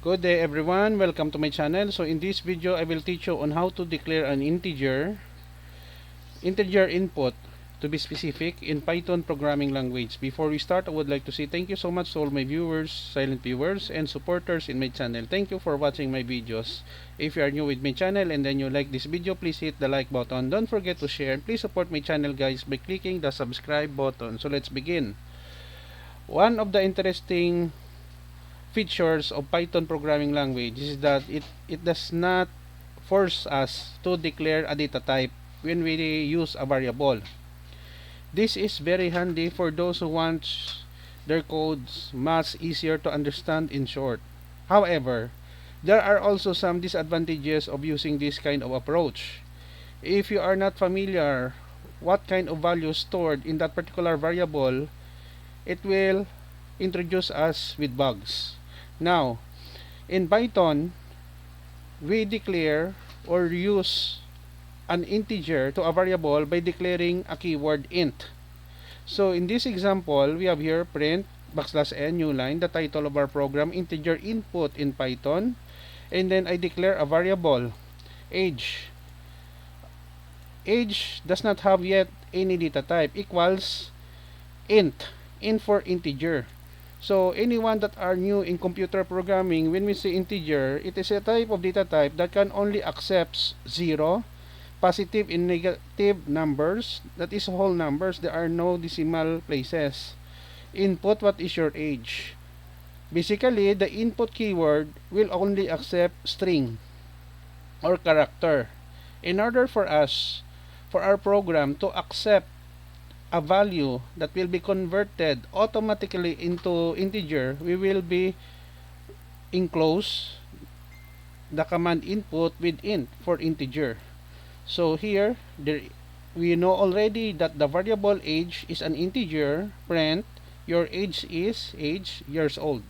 Good day everyone, welcome to my channel. So in this video I will teach you on how to declare an integer input, to be specific, in Python programming language. Before we start, I would like to say thank you so much to all my viewers, silent viewers, and supporters in my channel. Thank you for watching my videos. If you are new with my channel and then you like this video, please hit the like button. Don't forget to share, and please support my channel guys by clicking the subscribe button. So let's begin. One of the interesting features of Python programming language is that it does not force us to declare a data type when we use a variable. This is very handy for those who want their codes much easier to understand. In short, however, there are also some disadvantages of using this kind of approach. If you are not familiar what kind of value stored in that particular variable, it will introduce us with bugs. Now, in Python, we declare or use an integer to a variable by declaring a keyword int. So in this example, we have here print \n new line, the title of our program, integer input in Python, and then I declare a variable age. Age does not have yet any data type, equals int for integer. So anyone that are new in computer programming, when we say integer, it is a type of data type that can only accept 0, positive and negative numbers, that is whole numbers. There are no decimal places. Input, what is your age? Basically, the input keyword will only accept string or character. In order for our program to accept a value that will be converted automatically into integer, we will be enclose the command input with int for integer. So here we know already that the variable age is an integer. Print your age is years old.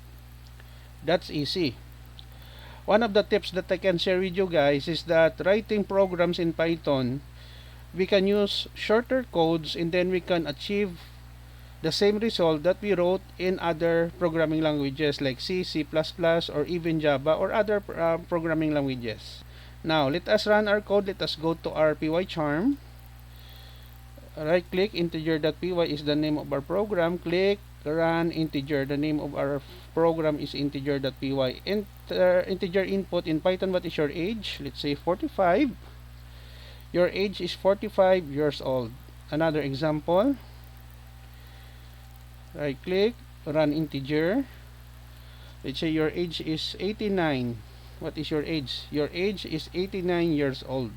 That's easy. One of the tips that I can share with you guys is that writing programs in Python, we can use shorter codes and then we can achieve the same result that we wrote in other programming languages like C, C++, or even Java or other programming languages. Now let us run our code. Let us go to our PyCharm. Right click, integer.py is the name of our program. Click run integer. The name of our program is integer.py. Enter integer input in Python. What is your age? Let's say 45. Your age is 45 years old. Another example. Right click, run integer. Let's say your age is 89. What is your age? Your age is 89 years old.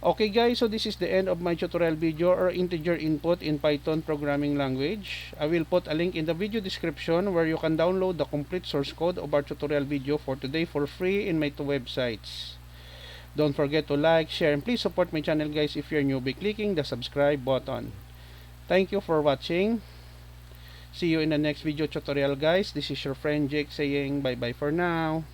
Okay guys, so this is the end of my tutorial video or integer input in Python programming language. I will put a link in the video description where you can download the complete source code of our tutorial video for today for free in my two websites. Don't forget to like, share, and please support my channel guys if you're new by clicking the subscribe button. Thank you for watching. See you in the next video tutorial guys. This is your friend Jake saying bye bye for now.